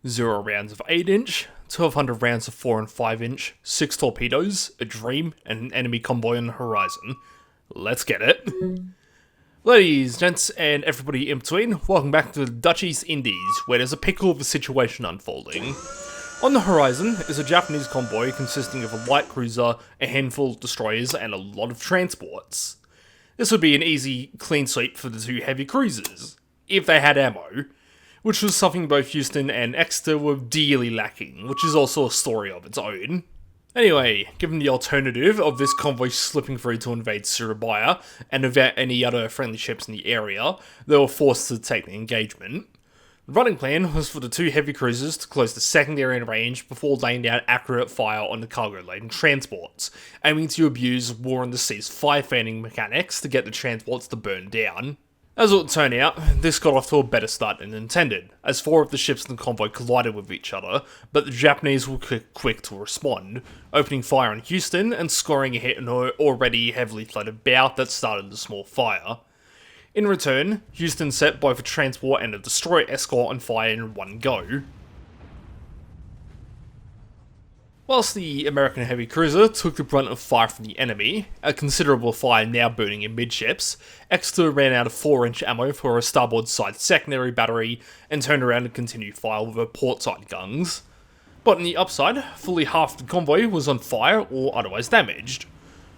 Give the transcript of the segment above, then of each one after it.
0 rounds of 8-inch, 1200 rounds of 4 and 5-inch, 6 torpedoes, a dream, and an enemy convoy on the horizon. Let's get it. Ladies, gents, and everybody in between, welcome back to the Dutch East Indies, where there's a pickle of a situation unfolding. On the horizon is a Japanese convoy consisting of a light cruiser, a handful of destroyers, and a lot of transports. This would be an easy clean sweep for the 2 heavy cruisers, if they had ammo, which was something both Houston and Exeter were dearly lacking, which is also a story of its own. Anyway, given the alternative of this convoy slipping through to invade Surabaya and evade any other friendly ships in the area, they were forced to take the engagement. The running plan was for the 2 heavy cruisers to close the secondary range before laying down accurate fire on the cargo-laden transports, aiming to abuse War on the Sea's fire-fanning mechanics to get the transports to burn down. As it would turn out, this got off to a better start than intended, as 4 of the ships in the convoy collided with each other, but the Japanese were quick to respond, opening fire on Houston and scoring a hit on her already heavily flooded bow that started the small fire. In return, Houston set both a transport and a destroyer escort on fire in one go. Whilst the American heavy cruiser took the brunt of fire from the enemy, a considerable fire now burning in midships, Exeter ran out of 4-inch ammo for her starboard side secondary battery and turned around to continue fire with her port side guns. But on the upside, fully half the convoy was on fire or otherwise damaged.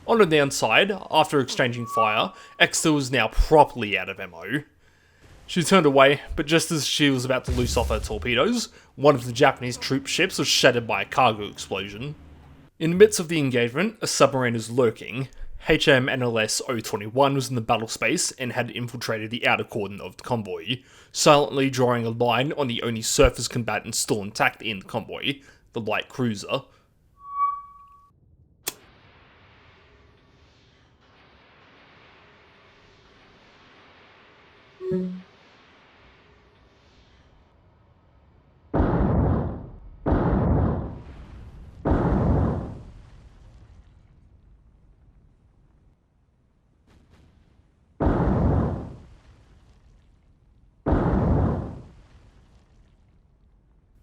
On the downside, after exchanging fire, Exeter was now properly out of ammo. She turned away, but just as she was about to loose off her torpedoes, one of the Japanese troop ships was shattered by a cargo explosion. In the midst of the engagement, a submarine was lurking. HMNLS 021 was in the battle space and had infiltrated the outer cordon of the convoy, silently drawing a line on the only surface combatant still intact in the convoy, the light cruiser.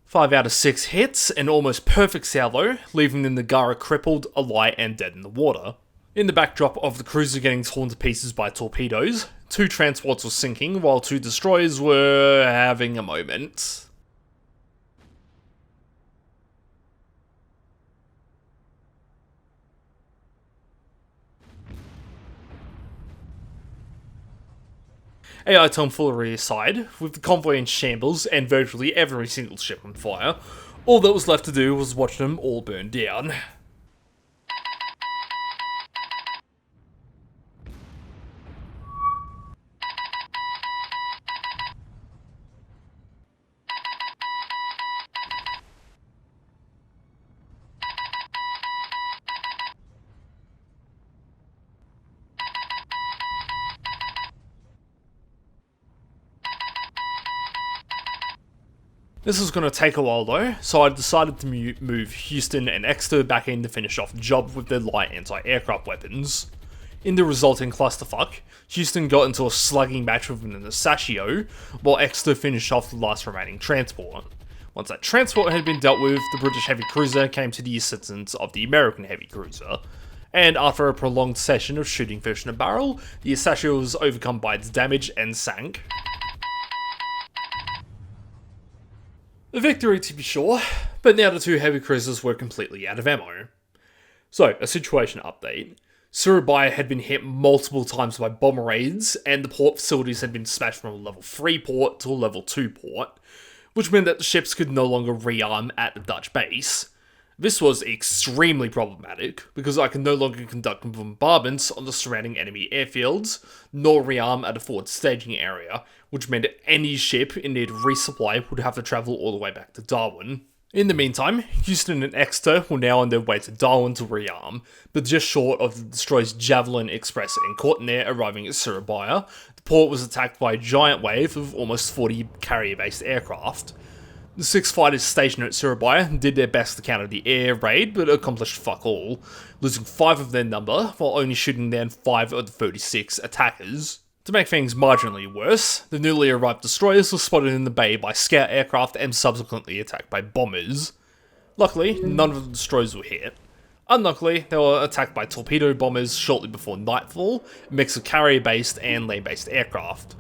Five out of 6 hits, an almost perfect salvo, leaving the Nagara crippled, alight, and dead in the water. In the backdrop of the cruiser getting torn to pieces by torpedoes, 2 transports were sinking while 2 destroyers were having a moment. AI tomfoolery aside, with the convoy in shambles and virtually every single ship on fire, all that was left to do was watch them all burn down. This was going to take a while though, so I decided to move Houston and Exeter back in to finish off the job with their light anti-aircraft weapons. In the resulting clusterfuck, Houston got into a slugging match with an Asashio, while Exeter finished off the last remaining transport. Once that transport had been dealt with, the British heavy cruiser came to the assistance of the American heavy cruiser, and after a prolonged session of shooting fish in a barrel, the Asashio was overcome by its damage and sank. A victory to be sure, but now the 2 heavy cruisers were completely out of ammo. So, a situation update. Surabaya had been hit multiple times by bomber raids, and the port facilities had been smashed from a level 3 port to a level 2 port, which meant that the ships could no longer rearm at the Dutch base. This was extremely problematic, because I could no longer conduct bombardments on the surrounding enemy airfields, nor rearm at a forward staging area, which meant any ship in need of resupply would have to travel all the way back to Darwin. In the meantime, Houston and Exeter were now on their way to Darwin to rearm, but just short of the destroyers Javelin, Express and Courtinair arriving at Surabaya, the port was attacked by a giant wave of almost 40 carrier-based aircraft. The 6 fighters stationed at Surabaya did their best to counter the air raid, but accomplished fuck all, losing 5 of their number while only shooting down 5 of the 36 attackers. To make things marginally worse, the newly arrived destroyers were spotted in the bay by scout aircraft and subsequently attacked by bombers. Luckily, none of the destroyers were hit. Unluckily, they were attacked by torpedo bombers shortly before nightfall, a mix of carrier-based and land-based aircraft.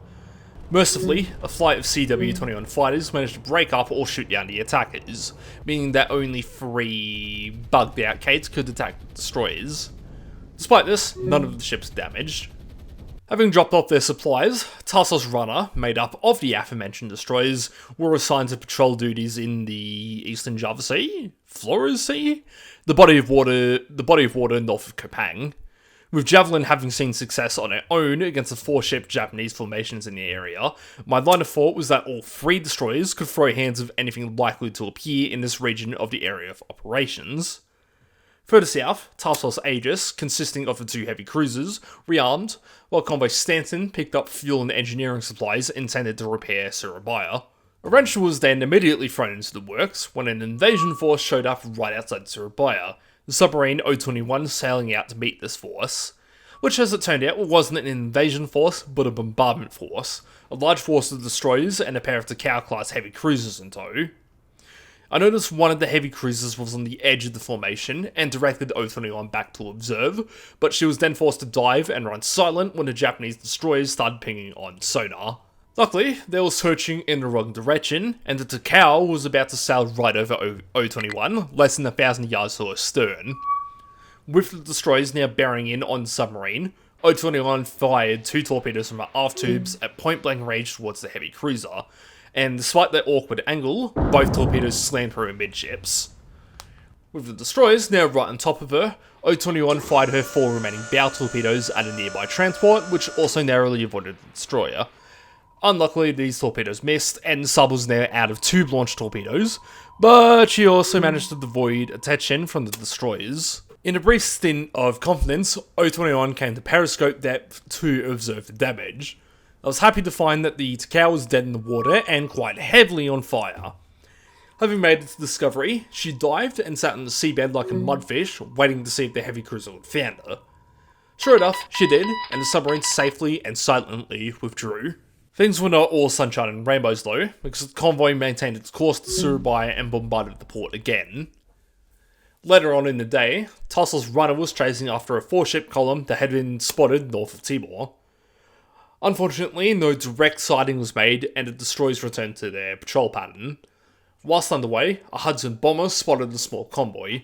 Mercifully, a flight of CW-21 fighters managed to break up or shoot down the attackers, meaning that only 3 bugged-out Kates could attack the destroyers. Despite this, none of the ships were damaged. Having dropped off their supplies, Tassos Runner, made up of the aforementioned destroyers, were assigned to patrol duties in the Eastern Java Sea? Flores Sea? The body of water north of Kopang. With Javelin having seen success on her own against the 4-ship Japanese formations in the area, my line of thought was that all 3 destroyers could throw hands of anything likely to appear in this region of the area of operations. Further south, Task Force Aegis, consisting of the 2 heavy cruisers, rearmed, while Convoy Stanton picked up fuel and engineering supplies intended to repair Surabaya. A wrench was then immediately thrown into the works when an invasion force showed up right outside Surabaya, the submarine O-21 sailing out to meet this force, which as it turned out wasn't an invasion force but a bombardment force, a large force of destroyers and a pair of Takao-class heavy cruisers in tow. I noticed one of the heavy cruisers was on the edge of the formation and directed O-21 back to observe, but she was then forced to dive and run silent when the Japanese destroyers started pinging on sonar. Luckily, they were searching in the wrong direction, and the Takao was about to sail right over O-21, less than 1,000 yards to her stern. With the destroyers now bearing in on the submarine, O-21 fired 2 torpedoes from her aft tubes at point-blank range towards the heavy cruiser, and despite their awkward angle, both torpedoes slammed her amidships. With the destroyers now right on top of her, O-21 fired her 4 remaining bow torpedoes at a nearby transport, which also narrowly avoided the destroyer. Unluckily, these torpedoes missed, and the sub was now out of 2 launched torpedoes, but she also managed to avoid attention from the destroyers. In a brief stint of confidence, O-21 came to periscope depth to observe the damage. I was happy to find that the Takao was dead in the water and quite heavily on fire. Having made its discovery, she dived and sat on the seabed like a mudfish, waiting to see if the heavy cruiser would find her. Sure enough, she did, and the submarine safely and silently withdrew. Things were not all sunshine and rainbows though, because the convoy maintained its course to Surabaya and bombarded the port again. Later on in the day, Tassos Runner was chasing after a 4-ship column that had been spotted north of Timor. Unfortunately, no direct sighting was made and the destroyers returned to their patrol pattern. Whilst underway, a Hudson bomber spotted the small convoy.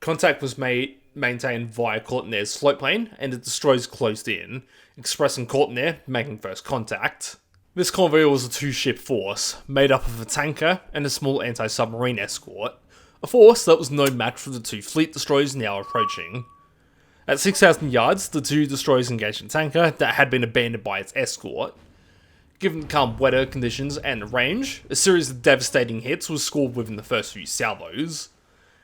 Contact was maintained via Courtenay's floatplane and the destroyers closed in, Express and Courtenay making first contact. This convoy was a 2-ship force, made up of a tanker and a small anti-submarine escort, a force that was no match for the 2 fleet destroyers now approaching. At 6,000 yards, the 2 destroyers engaged a tanker that had been abandoned by its escort. Given the calm weather conditions and the range, a series of devastating hits was scored within the first few salvos.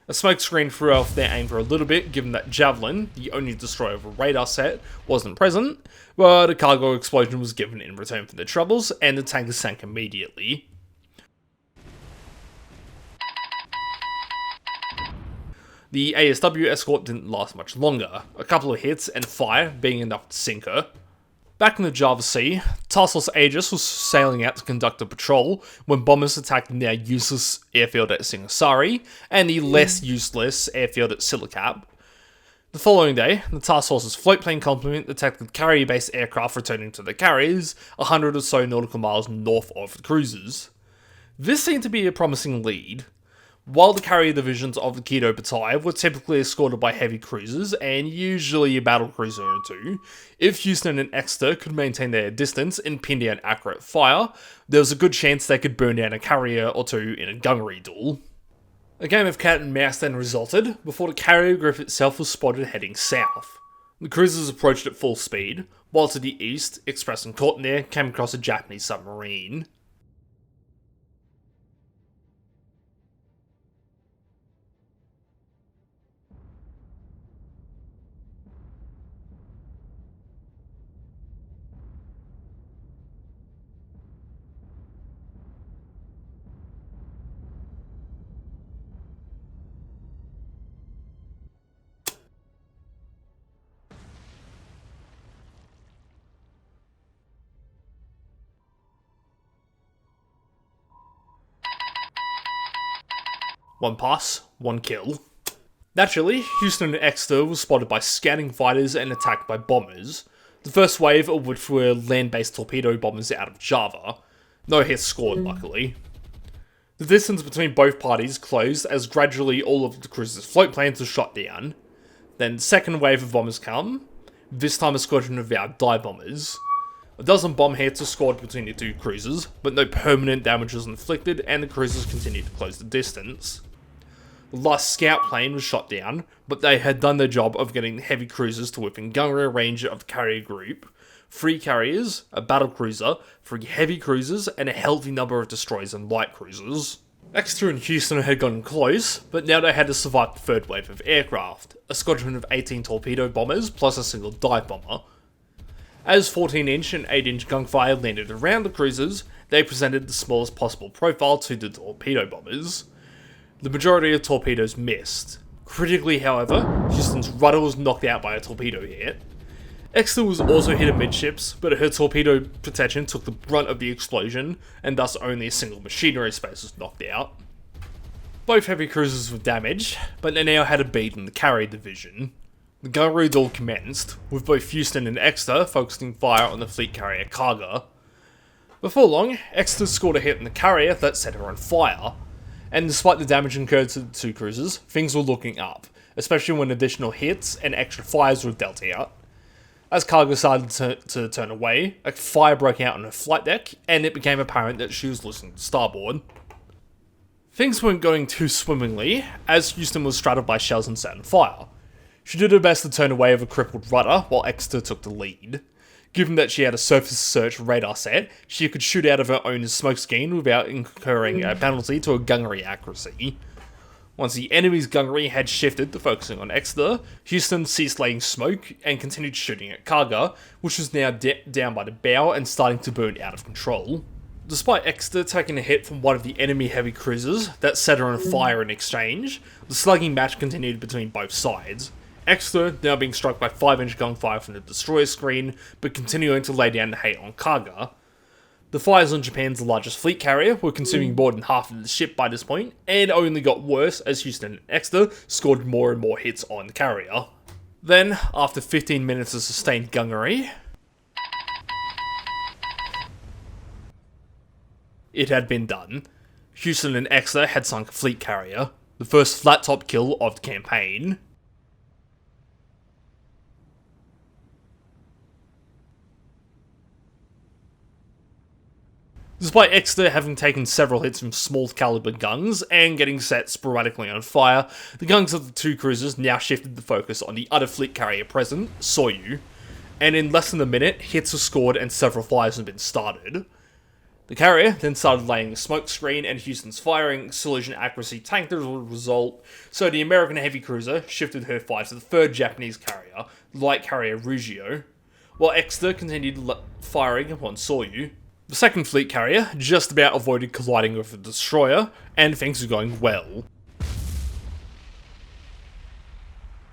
A smokescreen threw off their aim for a little bit given that Javelin, the only destroyer of a radar set, wasn't present, but a cargo explosion was given in return for their troubles and the tanker sank immediately. The ASW escort didn't last much longer, a couple of hits and fire being enough to sink her. Back in the Java Sea, Tassos Aegis was sailing out to conduct a patrol when bombers attacked the now useless airfield at Singasari and the less useless airfield at Silicap. The following day, the task force's floatplane complement detected carrier-based aircraft returning to the carriers 100 or so nautical miles north of the cruisers. This seemed to be a promising lead. While the carrier divisions of the Keto Battalion were typically escorted by heavy cruisers and usually a battle cruiser or 2, if Houston and Exeter could maintain their distance and pin down accurate fire, there was a good chance they could burn down a carrier or 2 in a gunnery duel. A game of cat and mouse then resulted before the carrier group itself was spotted heading south. The cruisers approached at full speed, while to the east, Express and Courtenay came across a Japanese submarine. 1 pass, 1 kill. Naturally, Houston and Exeter was spotted by scouting fighters and attacked by bombers, the first wave of which were land-based torpedo bombers out of Java. No hits scored, luckily. The distance between both parties closed as gradually all of the cruiser's float planes were shot down. Then the second wave of bombers come, this time a squadron of our dive bombers. A dozen bomb hits were scored between the two cruisers, but no permanent damage was inflicted and the cruisers continued to close the distance. The last scout plane was shot down, but they had done their job of getting heavy cruisers to within gunnery range of the carrier group. 3 carriers, a battle cruiser, 3 heavy cruisers, and a healthy number of destroyers and light cruisers. Exeter and Houston had gotten close, but now they had to survive the third wave of aircraft, a squadron of 18 torpedo bombers plus a single dive bomber. As 14-inch and 8-inch gunfire landed around the cruisers, they presented the smallest possible profile to the torpedo bombers. The majority of torpedoes missed. Critically, however, Houston's rudder was knocked out by a torpedo hit. Exeter was also hit amidships, but her torpedo protection took the brunt of the explosion, and thus only a single machinery space was knocked out. Both heavy cruisers were damaged, but they now had a beat in the carrier division. The gunnery duel commenced, with both Houston and Exeter focusing fire on the fleet carrier Kaga. Before long, Exeter scored a hit in the carrier that set her on fire, and despite the damage incurred to the two cruisers, things were looking up, especially when additional hits and extra fires were dealt out. As Kaga started to turn away, a fire broke out on her flight deck, and it became apparent that she was losing to starboard. Things weren't going too swimmingly, as Houston was straddled by shells and set on fire. She did her best to turn away with a crippled rudder, while Exeter took the lead. Given that she had a surface search radar set, she could shoot out of her own smoke screen without incurring a penalty to her gunnery accuracy. Once the enemy's gunnery had shifted to focusing on Exeter, Houston ceased laying smoke and continued shooting at Kaga, which was now down by the bow and starting to burn out of control. Despite Exeter taking a hit from one of the enemy heavy cruisers that set her on fire in exchange, the slugging match continued between both sides. Exeter now being struck by 5-inch gunfire from the destroyer screen, but continuing to lay down the hate on Kaga. The fires on Japan's largest fleet carrier were consuming more than half of the ship by this point, and only got worse as Houston and Exeter scored more and more hits on the carrier. Then, after 15 minutes of sustained gunnery, it had been done. Houston and Exeter had sunk a fleet carrier, the first flat-top kill of the campaign. Despite Exeter having taken several hits from small caliber guns and getting set sporadically on fire, the guns of the two cruisers now shifted the focus on the other fleet carrier present, Soyu, and in less than a minute, hits were scored and several fires had been started. The carrier then started laying a smoke screen and Houston's firing collision accuracy tanked as a result, so the American heavy cruiser shifted her fire to the third Japanese carrier, the light carrier Rugio, while Exeter continued firing upon Soyu. The second fleet carrier just about avoided colliding with the destroyer, and things were going well.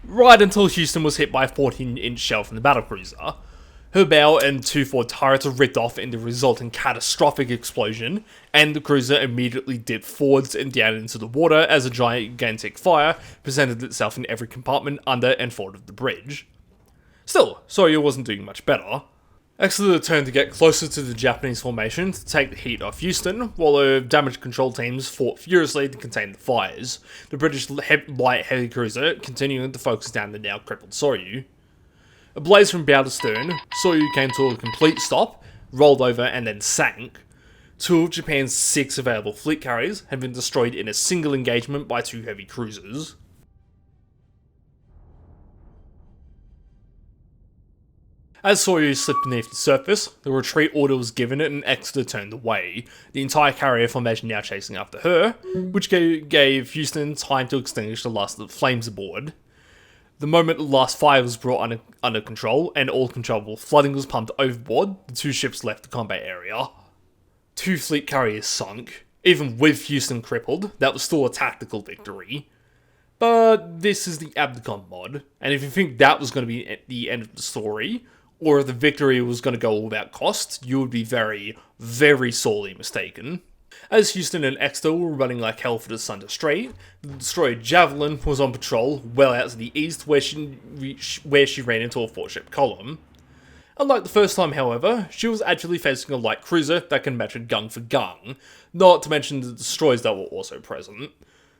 Right until Houston was hit by a 14-inch shell from the battlecruiser. Her bow and 2 forward turrets were ripped off in the resulting catastrophic explosion, and the cruiser immediately dipped forwards and down into the water as a gigantic fire presented itself in every compartment under and forward of the bridge. Still, Soyu wasn't doing much better. Exeter turned to get closer to the Japanese formation to take the heat off Houston, while the damage control teams fought furiously to contain the fires, the British light heavy cruiser continuing to focus down the now crippled Soyu. Ablaze from bow to stern, Soyu came to a complete stop, rolled over and then sank. 2 of Japan's 6 available fleet carriers had been destroyed in a single engagement by 2 heavy cruisers. As Soyu slipped beneath the surface, the retreat order was given and Exeter turned away, the entire carrier formation now chasing after her, which gave Houston time to extinguish the last of the flames aboard. The moment the last fire was brought under control and all controllable flooding was pumped overboard, the 2 ships left the combat area. 2 fleet carriers sunk. Even with Houston crippled, that was still a tactical victory. But this is the Abdicom mod, and if you think that was going to be the end of the story, or if the victory was going to go all about cost, you would be very, very sorely mistaken. As Houston and Exeter were running like hell for the Sunder Strait, the destroyer Javelin was on patrol well out to the east where she ran into a 4-ship column. Unlike the first time, however, she was actually facing a light cruiser that can match it gun for gun, not to mention the destroyers that were also present.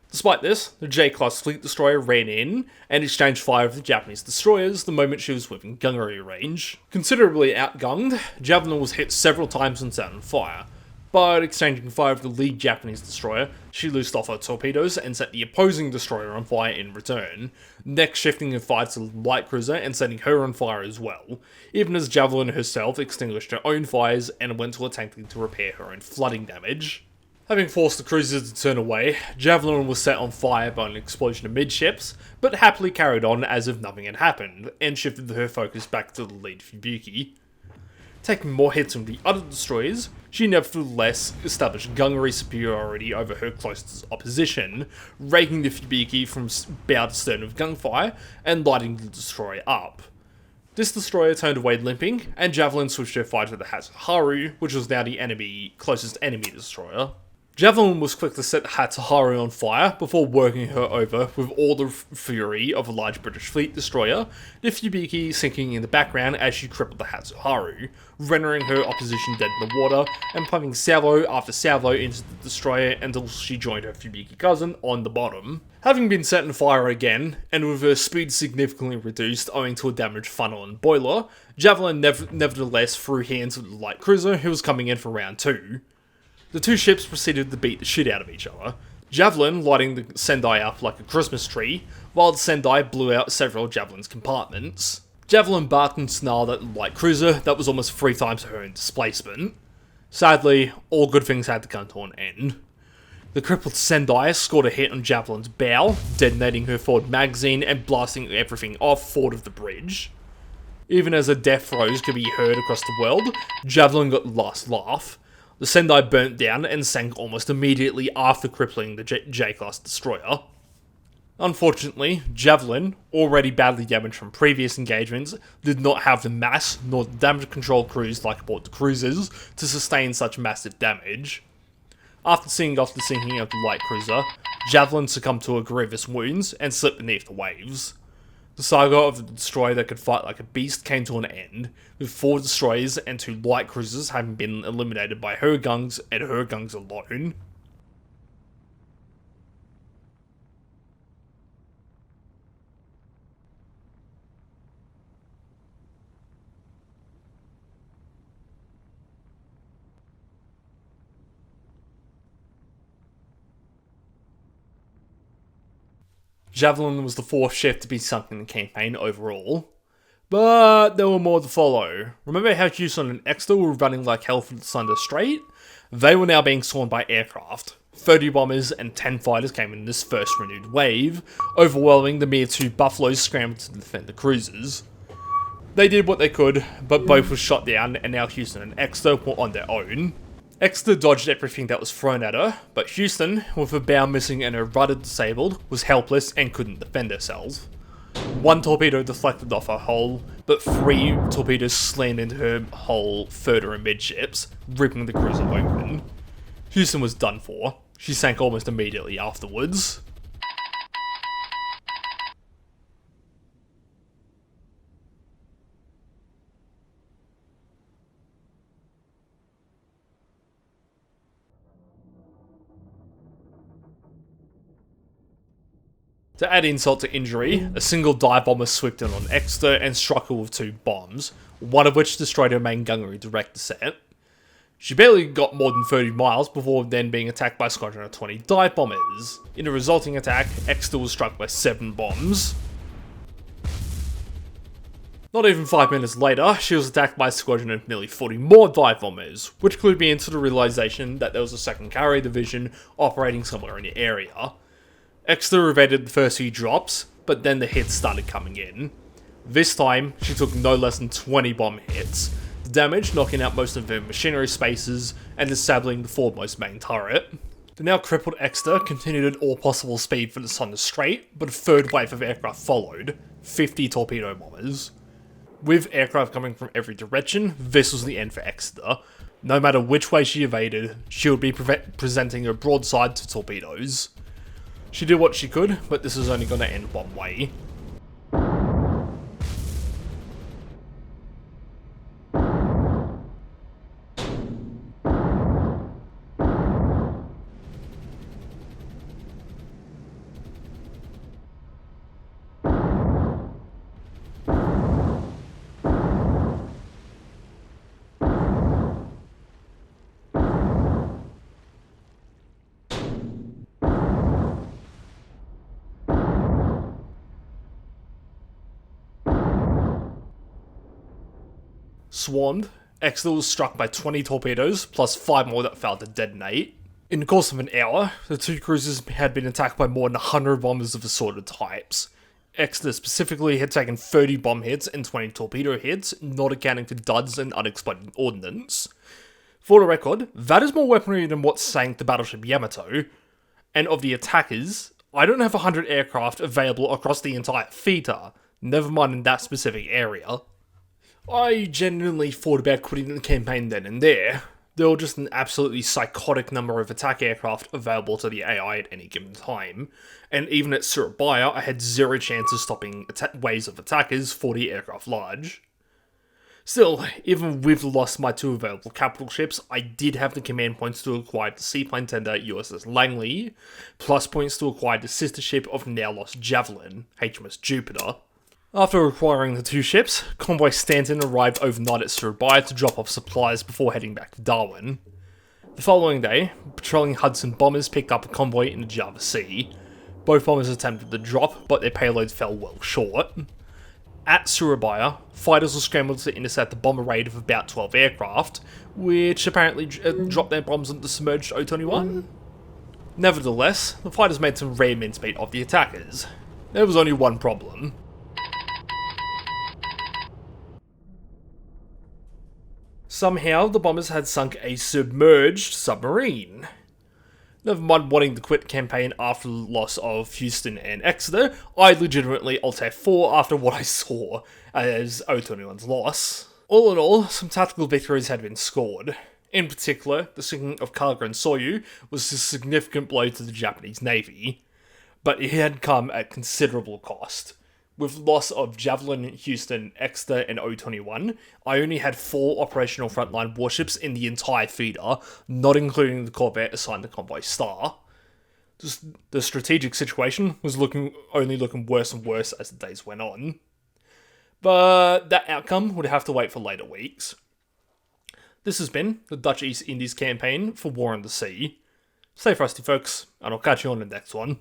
Despite this, the J-class fleet destroyer ran in and exchanged fire with the Japanese destroyers the moment she was within gunnery range. Considerably outgunned, Javelin was hit several times and set on fire, but exchanging fire with the lead Japanese destroyer, she loosed off her torpedoes and set the opposing destroyer on fire in return, next shifting her fire to the light cruiser and setting her on fire as well, even as Javelin herself extinguished her own fires and went to a tank to repair her own flooding damage. Having forced the cruiser to turn away, Javelin was set on fire by an explosion amidships, but happily carried on as if nothing had happened, and shifted her focus back to the lead Fubuki. Taking more hits from the other destroyers, she nevertheless established gunnery superiority over her closest opposition, raking the Fubuki from bow to stern with gunfire, and lighting the destroyer up. This destroyer turned away limping, and Javelin switched her fire to the Hatsuharu, which was now the closest enemy destroyer. Javelin was quick to set the Hatsuharu on fire before working her over with all the fury of a large British fleet destroyer, the Fubuki sinking in the background as she crippled the Hatsuharu, rendering her opposition dead in the water, and pumping salvo after salvo into the destroyer until she joined her Fubuki cousin on the bottom. Having been set on fire again, and with her speed significantly reduced owing to a damaged funnel and boiler, Javelin nevertheless threw hands with the light cruiser who was coming in for round 2. The two ships proceeded to beat the shit out of each other, Javelin lighting the Sendai up like a Christmas tree, while the Sendai blew out several of Javelin's compartments. Javelin barked and snarled at the light cruiser that was almost 3 times her own displacement. Sadly, all good things had to come to an end. The crippled Sendai scored a hit on Javelin's bow, detonating her forward magazine and blasting everything off forward of the bridge. Even as her death throes could be heard across the world, Javelin got the last laugh. The Sendai burnt down and sank almost immediately after crippling the J-class destroyer. Unfortunately, Javelin, already badly damaged from previous engagements, did not have the mass nor the damage control crews like aboard the cruisers to sustain such massive damage. After seeing off the sinking of the light cruiser, Javelin succumbed to her grievous wounds and slipped beneath the waves. The saga of the destroyer that could fight like a beast came to an end, with 4 destroyers and 2 light cruisers having been eliminated by her guns and her guns alone. Javelin was the 4th ship to be sunk in the campaign overall. But there were more to follow. Remember how Houston and Exeter were running like hell for the Sunder Strait? They were now being swarmed by aircraft. 30 bombers and 10 fighters came in this first renewed wave, overwhelming the mere 2 Buffaloes scrambled to defend the cruisers. They did what they could, but both were shot down and now Houston and Exeter were on their own. Exeter dodged everything that was thrown at her, but Houston, with her bow missing and her rudder disabled, was helpless and couldn't defend herself. 1 torpedo deflected off her hull, but 3 torpedoes slammed into her hull further amidships, ripping the cruiser open. Houston was done for. She sank almost immediately afterwards. To add insult to injury, a single dive bomber swooped in on Exeter and struck her with 2 bombs, one of which destroyed her main gunnery direct descent. She barely got more than 30 miles before then being attacked by a squadron of 20 dive bombers. In a resulting attack, Exeter was struck by 7 bombs. Not even 5 minutes later, she was attacked by a squadron of nearly 40 more dive bombers, which clued me into the realization that there was a 2nd Carrier Division operating somewhere in the area. Exeter evaded the first few drops, but then the hits started coming in. This time, she took no less than 20 bomb hits, the damage knocking out most of her machinery spaces and disabling the foremost main turret. The now crippled Exeter continued at all possible speed for the Sunder Strait, but a 3rd wave of aircraft followed, 50 torpedo bombers. With aircraft coming from every direction, this was the end for Exeter. No matter which way she evaded, she would be presenting a broadside to torpedoes. She did what she could, but this is only going to end one way. Swarmed, Exeter was struck by 20 torpedoes, plus 5 more that failed to detonate. In the course of an hour, the two cruisers had been attacked by more than 100 bombers of assorted types. Exeter specifically had taken 30 bomb hits and 20 torpedo hits, not accounting for duds and unexploded ordnance. For the record, that is more weaponry than what sank the battleship Yamato, and of the attackers, I don't have 100 aircraft available across the entire theatre, never mind in that specific area. I genuinely thought about quitting the campaign then and there. There were just an absolutely psychotic number of attack aircraft available to the AI at any given time, and even at Surabaya I had zero chance of stopping waves of attackers 40 aircraft large. Still, even with the loss of my 2 available capital ships, I did have the command points to acquire the seaplane tender USS Langley, plus points to acquire the sister ship of now lost Javelin, HMS Jupiter. After acquiring the 2 ships, Convoy Stanton arrived overnight at Surabaya to drop off supplies before heading back to Darwin. The following day, patrolling Hudson bombers picked up a convoy in the Java Sea. Both bombers attempted to drop, but their payloads fell well short. At Surabaya, fighters were scrambled to intercept the bomber raid of about 12 aircraft, which apparently dropped their bombs on the submerged O-21. Nevertheless, the fighters made some rare mincemeat of the attackers. There was only one problem. Somehow, the bombers had sunk a submerged submarine. Never mind wanting to quit the campaign after the loss of Houston and Exeter, I legitimately Alt F4 after what I saw as O-21's loss. All in all, some tactical victories had been scored. In particular, the sinking of Kaga and Soyu was a significant blow to the Japanese Navy, but it had come at considerable cost. With loss of Javelin, Houston, Exeter, and O-21, I only had 4 operational frontline warships in the entire feeder, not including the corvette assigned to Convoy Star. The strategic situation was only looking worse and worse as the days went on. But that outcome would have to wait for later weeks. This has been the Dutch East Indies campaign for War on the Sea. Stay frosty, folks, and I'll catch you on the next one.